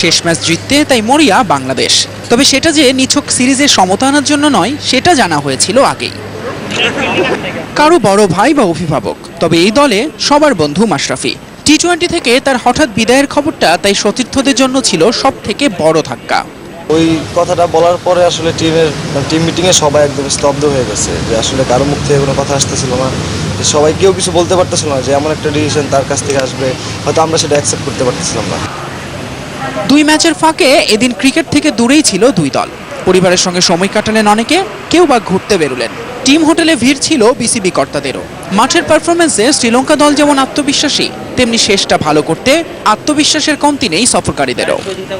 শেষ ম্যাচ জিততে তাই মরিয়া বাংলাদেশ। তবে সেটা যে নিছক সিরিজের সমতা আনার জন্য নয় সেটা জানা হয়েছিল আগেই। কারো বড় ভাই বা অভিভাবক, তবে এই দলে সবার বন্ধু মাশরাফি। টি-20 থেকে তার হঠাৎ বিদায়ের খবরটা তাই সতীর্থদের জন্য ছিল সব থেকে বড় ধাক্কা। ওই কথাটা বলার পরে আসলে টিম মিটিংয়ে সবাই একদম স্তব্ধ হয়ে গেছে, যে আসলে কারো মুখ থেকে কোনো কথা আসতেছিল না, যে সবাই কেউ কিছু বলতে পারতেছিল না, যে এমন একটা ডিসিশন তার কাছ থেকে আসবে, হয়তো আমরা সেটা অ্যাকসেপ্ট করতে পারতেছিলাম না। দুই ম্যাচের ফাঁকে এদিন ক্রিকেট থেকে দূরেই ছিল দুই দল। পরিবারের সঙ্গে সময় কাটালেন অনেকে, কেউ বা ঘুরতে বেরোলেন। টিম হোটেলে ভিড় ছিল বিসিবি কর্তাদেরও। মাঠের পারফরমেন্সে শ্রীলঙ্কা দল যেমন আত্মবিশ্বাসী, তেমনি শেষটা ভালো করতে আত্মবিশ্বাসের কমতি নেই সফরকারীদেরও।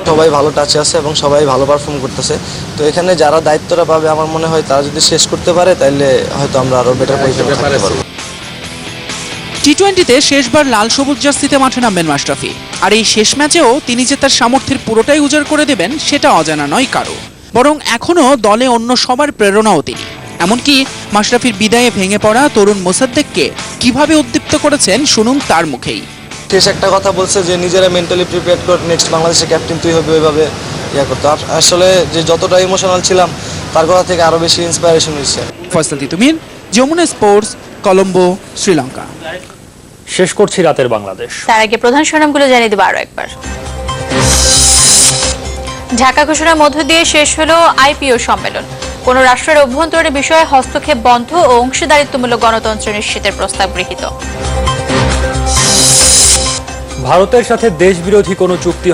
সবাই ভালো টাচে আছে এবং সবাই ভালো পারফর্ম করতেছে। তো এখানে যারা দায়িত্বটা পাবে, আমার মনে হয় তারা যদি শেষ করতে পারে তাহলে হয়তো আমরা আরও বেটার পজিশনে থাকতে পারবো। টি-20তে শেষবার লাল সবুজ জার্সিতে মাঠে নামবেন মাশরাফি। আর এই শেষ ম্যাচেও তিনি যে তার সামর্থ্যের পুরোটাই উজাড় করে দেবেন সেটা অজানা নয় কারো। বরং এখনও দলে অন্য সবার প্রেরণাও তিনি। এমনকি মাশরাফির বিদায়ে ভেঙে পড়া তরুণ মোসাদ্দেককে কিভাবে উদ্দীপ্ত করেছেন শুনুন তার মুখেই। শেষ একটা কথা বলছে যে নিজেরা মেন্টালি প্রিপেয়ার কর, নেক্সট বাংলাদেশের ক্যাপ্টেন তুই হবে, ওইভাবে করতে। আসলে যে যতটা ইমোশনাল ছিলাম তার কথা থেকে আরও বেশি ইন্সপায়ারেশন হয়েছে। ফয়সাল তিতুমির, যমুনা স্পোর্টস, কলম্বো, শ্রীলঙ্কা। শেষ করছি রাতের বাংলাদেশ। তার আগে প্রধান শিরোনামগুলো জানিয়ে দেব আরো একবার। ঢাকা ঘোষণার মধ্য দিয়ে শেষ হলো আইপিও সম্মেলন। কোন রাষ্ট্রের অভ্যন্তরীণ বিষয়ে হস্তক্ষেপ বন্ধ ও অংশীদারিত্বমূলক গণতন্ত্র নিশ্চিতের প্রস্তাব গৃহীত। ভারতের সাথে দেশবিরোধী কোনো চুক্তি